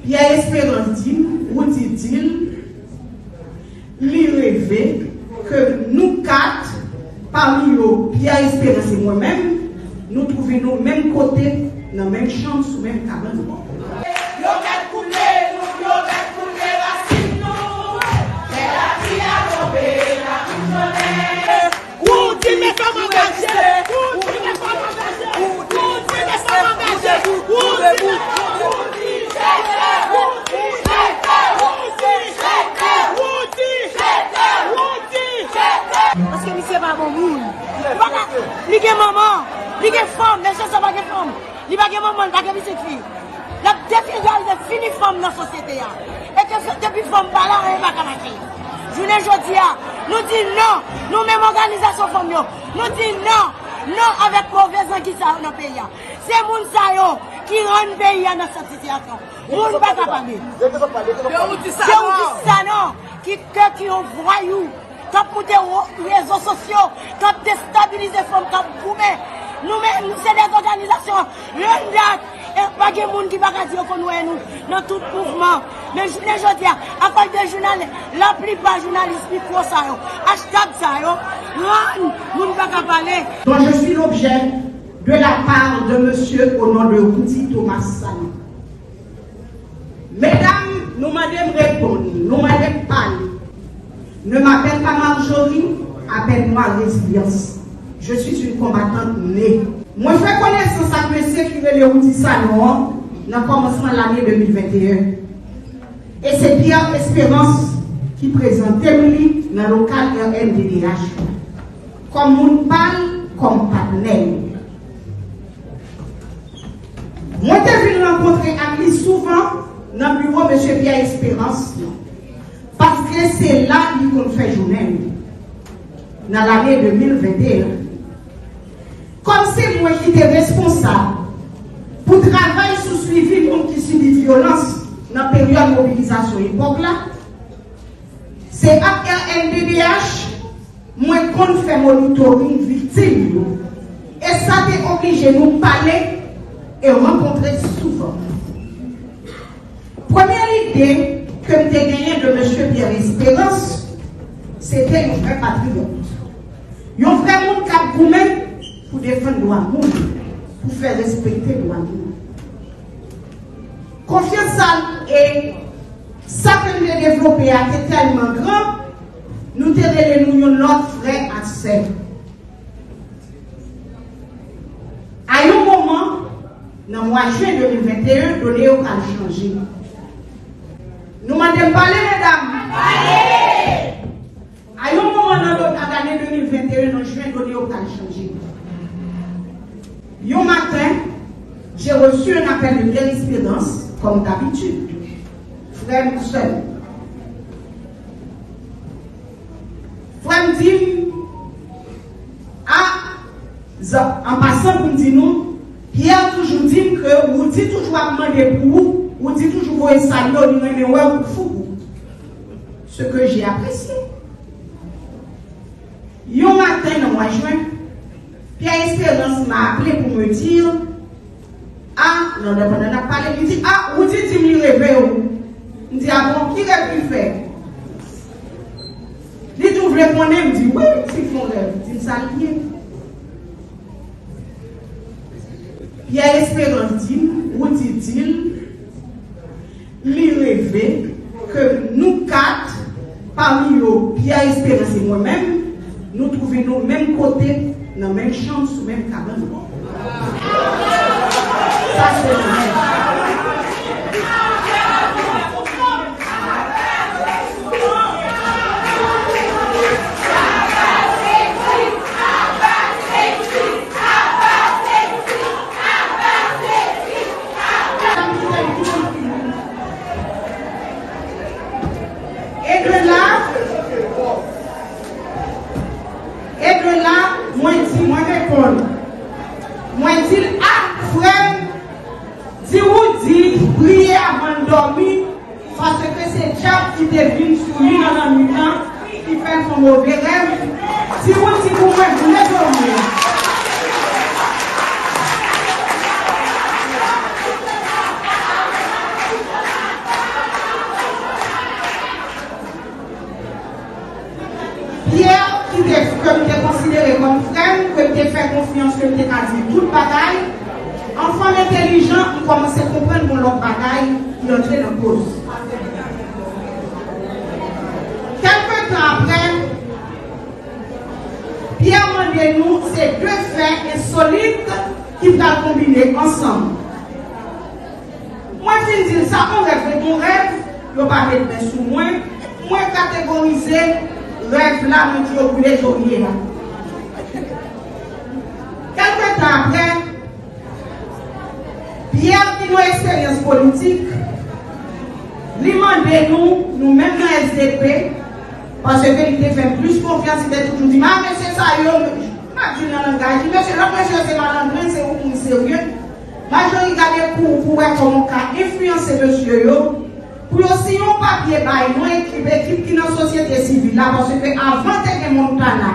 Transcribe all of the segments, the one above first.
Pierre Espérance dit, ou dit-il, lui rêver que nous quatre, parmi eux, Pierre Espérance et moi-même, nous trouvons nos mêmes côtés, dans la même chambre, sous la même cabane. Parce que c'est pas bon monde. Il y a maman, il y a femme, les gens sont pas des femmes. Il y a maman, il y a petite fille. La définition est finie femme dans la société. Et que depuis femme pas là, on va pas marcher. Je ne dis pas, nous disons non, nous même organisation femme, nous disons non, non avec mauvaise qui ça dans le pays. C'est moun sa yo qui rend le pays dans cette situation. Moun pas capable. C'est ça non, qui ont voyou. Quand pour des réseaux sociaux, quand déstabiliser les femmes, quand boumer, nous-mêmes, c'est des organisations, une date, et pas de monde qui va dire qu'on nous dans tout mouvement. Mais je ne dis pas, à part des journalistes, la plupart des journalistes, ils font ça, hashtag ça, nous ne pouvons pas parler. Donc je suis l'objet de la part de monsieur au nom de Routi Thomas Sani. Mesdames, nous m'avons répondu, nous m'avons parlé. Ne m'appelle pas Marjorie, appelle-moi Résilience. Je suis une combattante née. Moi, je fais connaissance avec monsieur qui veut le Routi Salon dans le commencement de l'année 2021. Et c'est Pierre Espérance qui présente Emily dans le local RNDDH. Comme on parle, comme partenaire. Moi, je vais rencontrer avec lui souvent dans le bureau de M. Pierre Espérance. Parce que c'est là qu'on fait journée, dans l'année 2021. Comme c'est moi qui étais responsable pour travailler sur suivi monde qui subit violence dans la période de mobilisation époque là, c'est après NDDH, moi qu'on fait monitoring victime. Et ça t'est obligé de nous parler et rencontrer souvent. Première idée que j'ai gagné de M. Pierre Espérance, c'était un vrai patriote. Un vrai monde qui a gourmé pour défendre le droit monde, pour faire respecter le droit monde. Confiance et ça que nous avons développé a été tellement grand, nous avons notre frère à sœur. À un moment, dans le mois de juin 2021, donné au cas changer. Nous m'avons parlé, mesdames. À un moment dans l'année 2021, en juin, donné au cas changer. Un matin, j'ai reçu un appel de Pierre Espérance, comme d'habitude. Frère seul. Frère me dit, en passant pour me dire nous, Pierre toujours dit que vous dites toujours à demander pour vous dites toujours vous saluer, mais ouais, vous fou. Ce que j'ai apprécié. Un matin, dans le mois de juin, Pierre Espérance m'a appelé pour me dire, non, on a parlé, il dit, vous dites, il me réveille. Il dit, bon, qui a pu faire? Il dit, vous voulez qu'on aime? Il dit, oui, c'est mon rêve. Il dit, ça lié. Pierre Espérance dit, ou dit-il, lui rêver que nous quatre, parmi eux, Pierre Espérance et moi-même, nous trouvons nos mêmes côtés, dans la même chambre, sous la même cabane. Ça, c'est le rêve. Moi, dis, frère, dis-vous, priez avant de dormir, parce que c'est Dieu qui devine sur lui dans la nuit, qui fait son mauvais rêve. Si vous voulez dormir. considéré comme frère, que tu fait confiance, que tu as dit toute bagaille. Enfant intelligent, on commence à comprendre mon l'autre bagaille, il entrait dans la cause. Quelques temps après, Pierre m'a nous ces deux faits insolites qui vont combiner ensemble. Moi, je dis ça, on rêve mon rêve, je ne vais pas mettre sous moi, moi catégoriser rêve là, mon Dieu, vous les journée là. Quelques temps après, Pierre qui a une expérience politique, lui demande nous-mêmes dans SDP, parce que vérité fait plus confiance, il est toujours dit, mais monsieur ça, je dis dans le langage, monsieur, l'autre monsieur c'est malandrin, c'est où sérieux. Moi, je regarde pour voir comment influencer monsieur, pour aussi un papier, nous équipe qui est dans la société civile, là, parce que avant de Montana,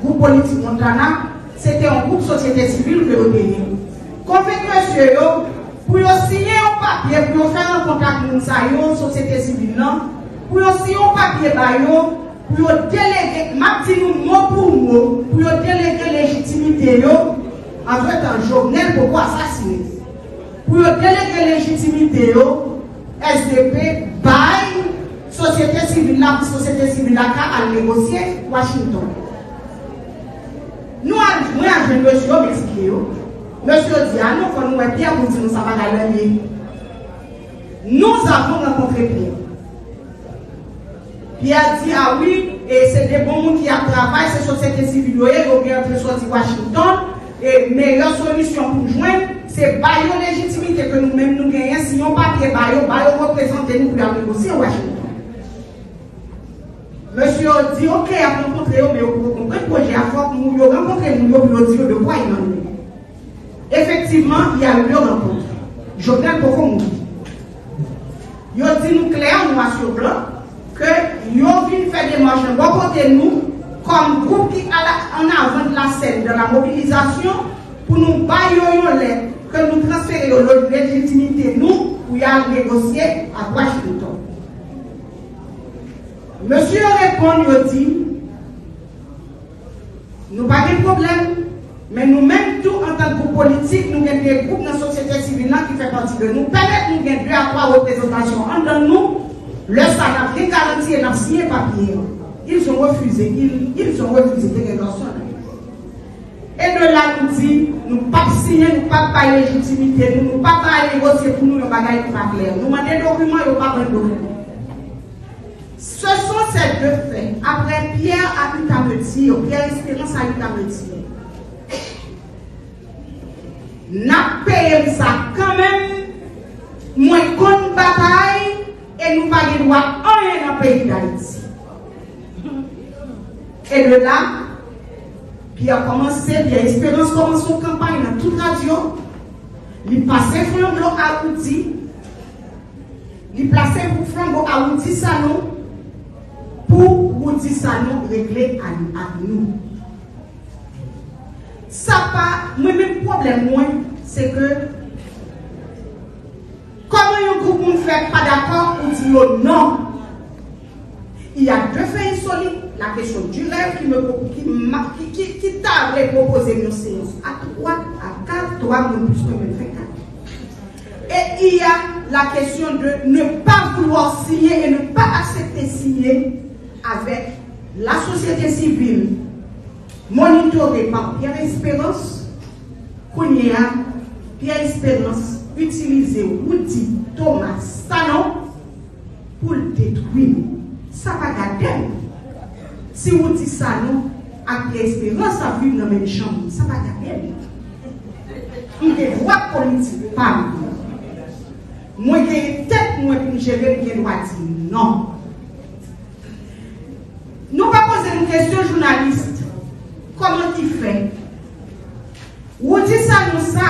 groupe politique Montana, c'était un groupe société civile que vous gagnez. Convainc monsieur, pour signer un papier, pour faire un contact avec la société civile, pour signer un papier, pour déléguer, maximum mot pour mot, pour déléguer légitimité, en fait, un journal pour assassiner. Pour déléguer légitimité, SDP, bail, société civile, la société civile, a négocié Washington. Nous avons monsieur m'expliquer. Monsieur dit, nous avons Pierre pour dire nous ça va gagner. Nous avons rencontré Pierre. Pierre dit, ah oui, et c'est des bons gens qui travaillent, c'est société civile, ils ont fait sortir Washington, et meilleure solution pour joindre, c'est bailler la légitimité que nous-mêmes nous gagnons, si on papier bailler représenter nous pour négocier Washington. Monsieur dit, ok, à rencontrer, mais vous comprenez le projet, à force, nous avons rencontré, nous avons dit de quoi il en est. Effectivement, il y a eu deux rencontres. Jovenel Poko il a dit nous clair, noir sur blanc, que nous avons fait des marches bon côté nous, comme groupe qui est en avant de la scène, de la mobilisation, pour nous bailler que nous transférions notre légitimité, nous, pour y aller négocier à Washington. Monsieur répond, il dit, nous n'avons pas de problème, mais nous-mêmes, tout en tant que groupe politique, nous avons des groupes dans la société civile qui fait partie de nous, permettent nous de 2 à 3 représentations entre nous, le salaire qui garantit et n'a signé papier. Ils ont refusé, ils ont refusé de personne. Et de là, nous dit, nous ne pouvons pas signer, nous ne pouvons pas légitimité, nous ne pouvons pas négocier pour nous, le bagage qui pas clair. Nous demandons des documents, nous ne pouvons pas prendre documents. Ce sont ces deux faits. Après, Pierre a eu à me dire, Pierre Espérance a eu à me dire, n'a payé ça quand même, moins qu'on bataille, et nous n'avons pas le droit à rien dans le pays d'Haïti. Et de là, Pierre a commencé, Pierre Espérance commence son campagne dans toute radio, il passait flambeau à Outi, il plaçait flambeau à Outi Salon, pour Outi Salon régler à nous. Ça pas, moi-même problème, c'est que, comment un groupe ne fait pas d'accord, on dit non. Il y a deux faits insolites. La question du rêve qui t'a proposé une séance à 3, à 4, 3 moins plus que même fait 4. Et il y a la question de ne pas vouloir signer et ne pas accepter signer avec la société civile monitorée par Pierre Espérance, Pierre Espérance utiliser Woody Thomas Salon pour le détruire. Ça va garder. Si Woody Salon a Pierre Espérance à vivre dans la même chambre, ça va garder. Il y a des droits politiques, pas moi. Moi, j'ai tête, moi, pour gérer, je dois dire non. Nous allons poser une question journaliste. Comment il fait? Woody Salon, ça,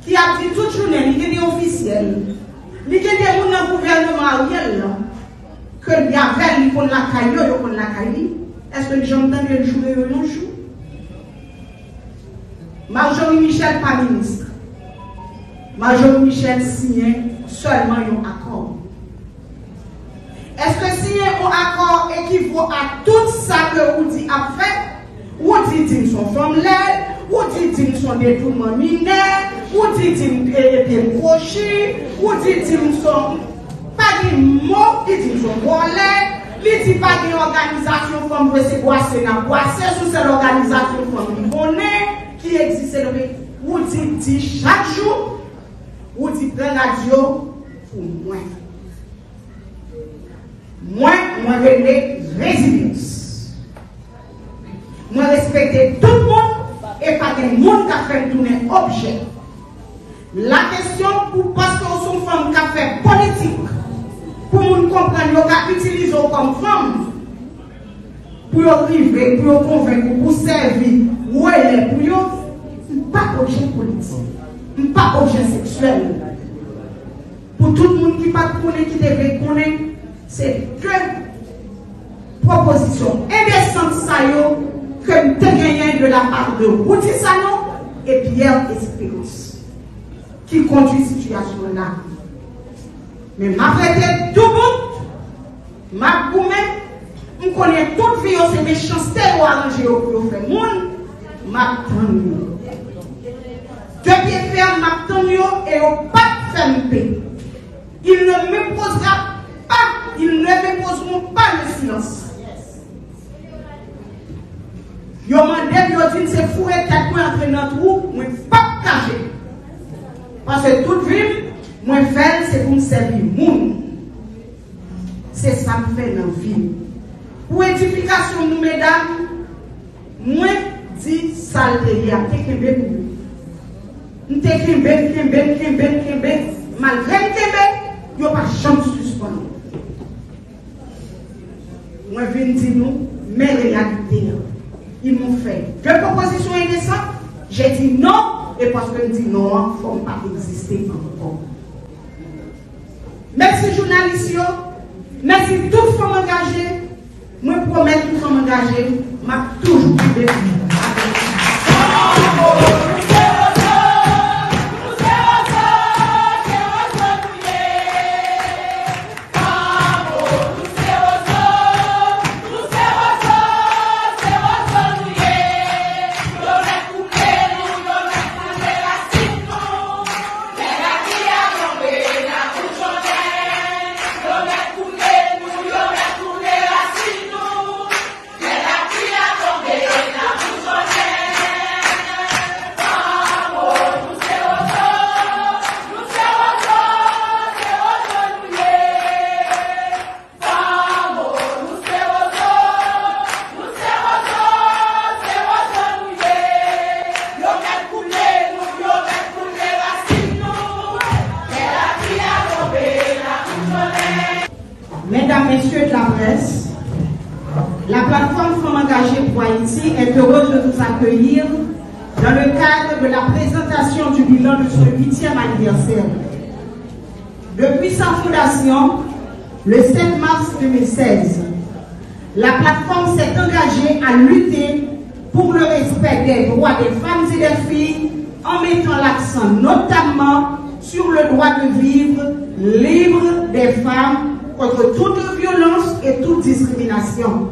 qui a dit toute journée, il y a des officiels, il y a des gens dans le gouvernement Ariel, que il y avait pour la caillou, pour la caillou. Est-ce que les gens entendent le jouer ou non jouer? Marjorie Michel, pas ministre. Marjorie Michel signe seulement un accord. Est-ce que signer un accord équivaut à tout ça que Woody a fait? ou dit son femme laide, ou dit son détournement mineur, ou dit crochet, ou dit son pas de mot, il dit son volet, il dit pas d'organisation comme c'est boissé dans boissé, sous cette organisation comme connaît qui existe ou dit chaque jour, ou dit prend radio pour moi. Moi relais résilience. Moi respecter tout le monde et pas des monde qui a fait tourner objet. La question pour parce que sont femmes qui a fait politique pour nous comprendre qu'on utilise comme femme pour arriver, pour convaincre, pour servir, ou elle est pour pas objet politique, pas objet sexuel. Pour tout le monde qui pas connaît, qui devrait connaître, c'est deux propositions indécentes que nous gagnons de la part de Routi Sano et Pierre Espérance qui conduit cette situation là. Mais ma prête tout bon, ma goumé, on connaît toute vie, c'est méchanceté ou arranger au faire monde, ma tanyo. Depuis faire ma tanyo et au pas faire paix. Il ne me posera pas, ils ne me poseront pas le silence. Yo mandé, yo dit c'est fou et tête moi entrer dans trou, moi pas cacher. Parce que toute vie, moi faire c'est pour me servir monde. C'est ça que fait dans la vie. Pour édification nous mesdames, moi dit saleté à tekembe pour nous. Nous tekembe malgré tekembe, yo pas jamais suspendre. Moi viens dire nous mais réalité. Ils m'ont fait deux propositions indécentes. J'ai dit non, et parce que je dis non, il ne faut pas exister encore. Merci journalistes, merci toutes femmes engagées. Moi, je promets que toutes femmes engagées, m'a toujours dit de Mesdames, Messieurs de la presse, la plateforme Femmes engagées pour Haïti est heureuse de vous accueillir dans le cadre de la présentation du bilan de son 8e anniversaire. Depuis sa fondation, le 7 mars 2016, la plateforme s'est engagée à lutter pour le respect des droits des femmes et des filles en mettant l'accent notamment sur le droit de vivre libre des femmes contre toute violence et toute discrimination.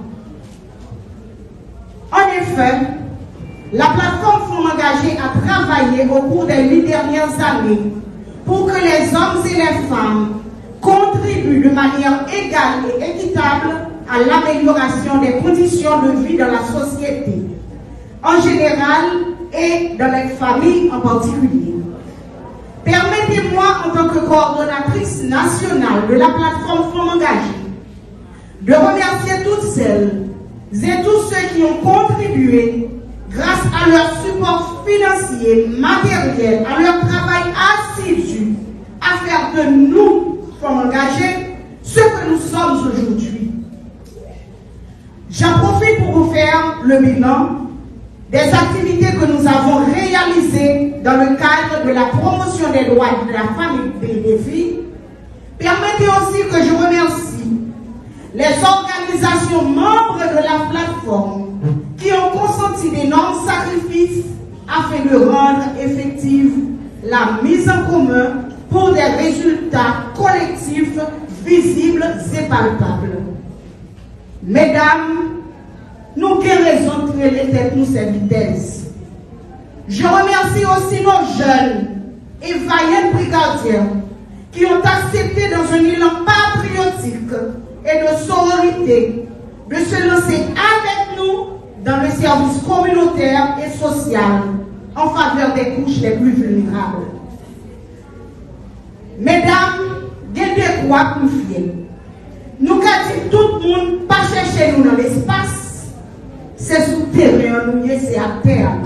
En effet, la plateforme Femmes engagées a travaillé au cours des 8 dernières années pour que les hommes et les femmes contribuent de manière égale et équitable à l'amélioration des conditions de vie dans la société, en général et dans les familles en particulier. Permettez-moi, en tant que coordonnatrice nationale de la plateforme Femmes engagées, de remercier toutes celles et tous ceux qui ont contribué, grâce à leur support financier, matériel, à leur travail assidu, à faire de nous, Femmes engagées, ce que nous sommes aujourd'hui. J'en profite pour vous faire le bilan des activités que nous avons réalisées dans le cadre de la promotion des droits de la femme et des filles. Permettez aussi que je remercie les organisations membres de la plateforme qui ont consenti d'énormes sacrifices afin de rendre effective la mise en commun pour des résultats collectifs visibles et palpables. Mesdames, nous avons raison de créer tête nous cette vitesse. Je remercie aussi nos jeunes et vaillants brigadiers qui ont accepté dans un élan patriotique et de sororité de se lancer avec nous dans le service communautaire et social en faveur des couches les plus vulnérables. Mesdames, il y a des quoi pour fier. Nous avons dit tout le monde pas chercher nous dans l'espace, c'est sous terrain, c'est à terre.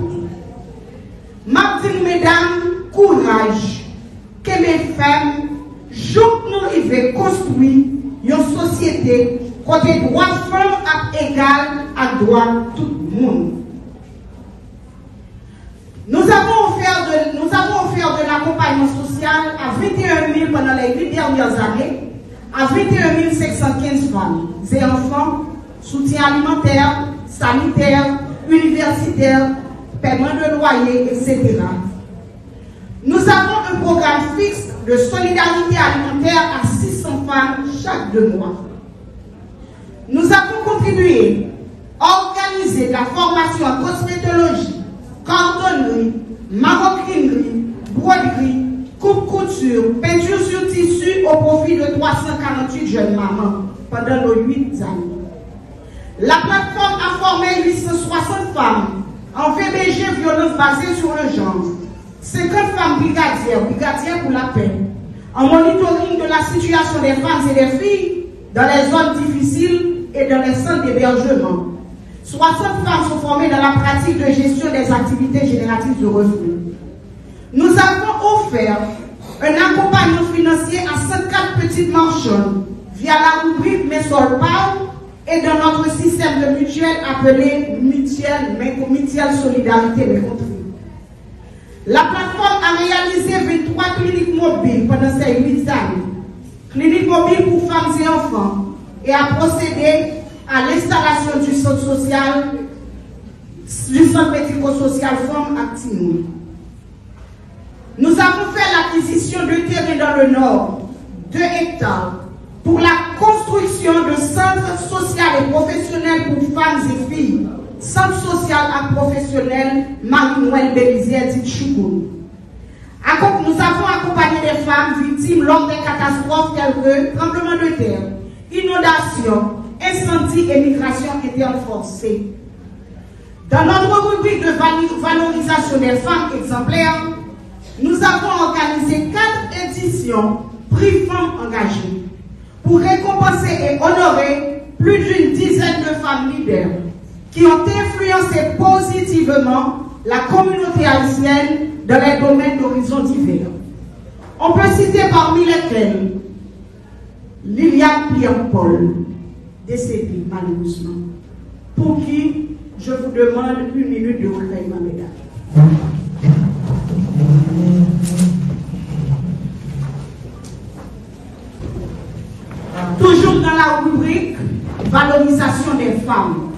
Ma dit, mesdames, courage, que mes femmes, jour nous arrivons construire une société côté droit femme à égal à droit tout le monde. Nous avons offert de l'accompagnement social à 21 000 pendant les 8 dernières années, à 21 515 femmes et enfants, soutien alimentaire, sanitaire, universitaire, paiement de loyer, etc. Nous avons un programme fixe de solidarité alimentaire à 600 femmes chaque 2 mois. Nous avons contribué à organiser la formation en cosmétologie, cordonnerie, maroquinerie, broderie, coupe-couture, peinture sur tissu au profit de 348 jeunes mamans pendant nos 8 années. La plateforme a formé 860 femmes en VBG violence basée sur le genre, 50 femmes brigadières pour la paix, en monitoring de la situation des femmes et des filles dans les zones difficiles et dans les centres d'hébergement. 60 femmes sont formées dans la pratique de gestion des activités génératrices de revenus. Nous avons offert un accompagnement financier à 104 petites marchandes via la rubrique Messolpal et dans notre système de mutuelle appelé Mutuelle Solidarité Mécontrée. La plateforme a réalisé 23 cliniques mobiles pendant ces 8 années. Cliniques mobiles pour femmes et enfants et a procédé à l'installation du centre médico-social Femmes Active. Nous avons fait l'acquisition de terrain dans le Nord, 2 hectares, pour la construction de centres sociaux et professionnels pour femmes et filles, centre social et professionnel Marie-Noël Bélizière dit Choukoun. Nous avons accompagné des femmes victimes lors des catastrophes telles que tremblement de terre, inondations, incendies et migration interne forcée. Dans notre rubrique de valorisation des femmes exemplaires, nous avons organisé 4 éditions prix femmes engagées pour récompenser et honorer plus d'une dizaine de femmes leaders qui ont influencé positivement la communauté haïtienne dans les domaines d'horizons divers. On peut citer parmi lesquels Liliane Pierre-Paul, décédée malheureusement, pour qui je vous demande 1 minute de recueillement, mesdames. Toujours dans la rubrique valorisation des femmes.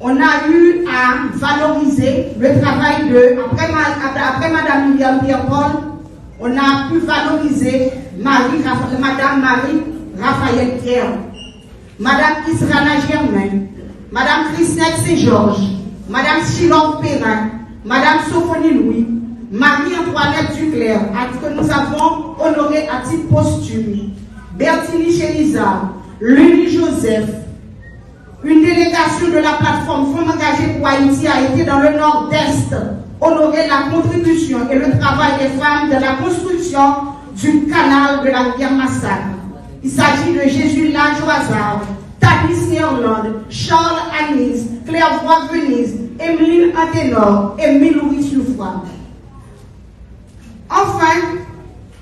On a eu à valoriser le travail de, après Madame Liliane Pierre-Paul, on a pu valoriser Madame Marie Raphaël Pierre, Madame Israna Germain, Madame Christelle Saint-Georges, Madame Chilor Perrin, Madame Sophonie Louis, Marie-Antoinette Duclerc, que nous avons honoré à titre posthume, Bertini Chélisard, Luni Joseph. Une délégation de la plateforme Femmes engagées pour Haïti a été dans le Nord-Est honorer la contribution et le travail des femmes dans la construction du canal de la rivière Massacre. Il s'agit de Jésus Lajoazard, Tanis Néerlande, Charles Anis, Claire Voix Venise, Emeline Anténor et Milouis Soufroy. Enfin,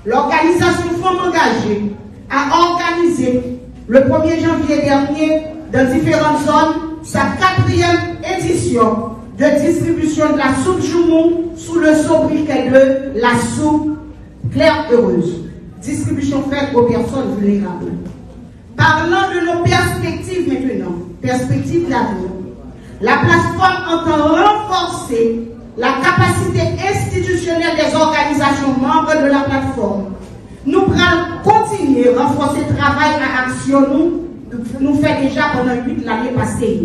l'organisation Femmes engagées a organisé le 1er janvier dernier dans différentes zones sa 4e édition de distribution de la soupe Joumou sous le sobriquet de la soupe Claire Heureuse. Distribution faite aux personnes vulnérables. Parlant de nos perspectives maintenant, perspectives d'avenir, la plateforme entend renforcer la capacité institutionnelle des organisations membres de la plateforme Nous allons continuer à renforcer le travail à action nous fait déjà pendant 8 l'année passée.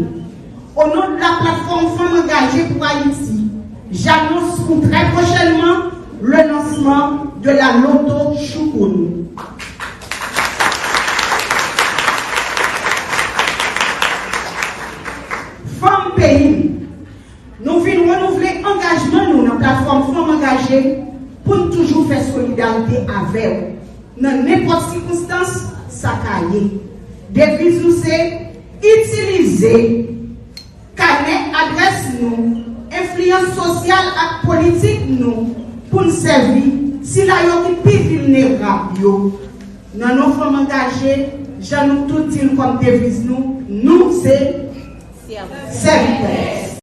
Au nom de la plateforme Femmes engagées pour Haïti, j'annonce pour très prochainement le lancement de la Loto Choukoun. Femmes pays, nous venons renouveler l'engagement nous dans la plateforme Femmes engagées pour nous toujours faire solidarité avec eux. Dans n'importe quelle circonstance, ça caille. Devise nous c'est utiliser carnet adresse nous, influence sociale et politique nous pour nous servir si la yon qui plus vulnérable yo. Dans nos femmes engagées, j'en nous tout dire comme devise nous c'est serviteur.